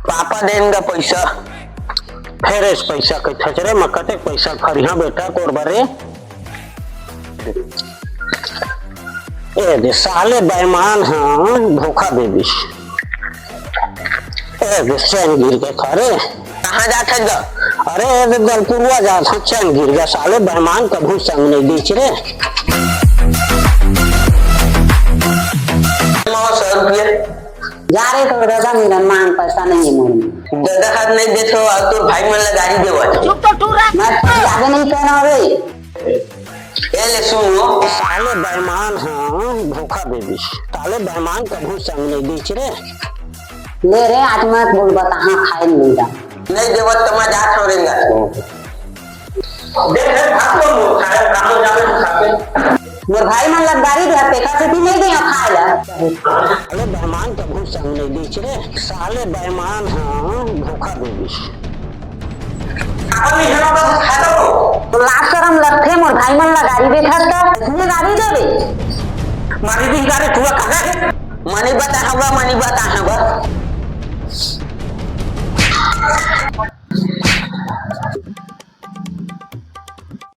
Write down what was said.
पापा देंगे पैसा फिर इस पैसा के छचरे मकटे पैसा खरिया बेटा कोर बरे ए दे साले बेईमान हां धोखा दे दिस ए दे चैन गिर के खरे कहां जात है? अरे ए दलपुरवा जात है, चैन गिर गया साले बेईमान कभू संग नहीं दीच रे 100 रुपये जा रहे तो दादा मेरा मांग पैसा नहीं है मोर दादा हाथ नहीं देखो और तो भाई मन गाड़ी देवा चुप तो टूरा मैं आगे नहीं कहना रे ए ले सुनो साले बेईमान हां धोखा दे दिस साले बेईमान कभू संग नहीं दीच रे ले रे आज मत बोल बता हां खाए नहीं जा नहीं देवा तमा जा छोड़ेगा देख भाग को खाए काम जावे खाते मोर भाई मन लग गाड़ी दे पैसा से भी नहीं दे खाए ला साले बेईमान कभू संग नहीं दीच रे साले बेईमान हां धोखा दे दिस अपनी हेरा बस खा दो तो लास्ट शर्म लगथे मोर भाई मन ला गाड़ी देखत का इसने गाड़ी देबे मारी दी गाड़ी तू कागा मनी बता हवा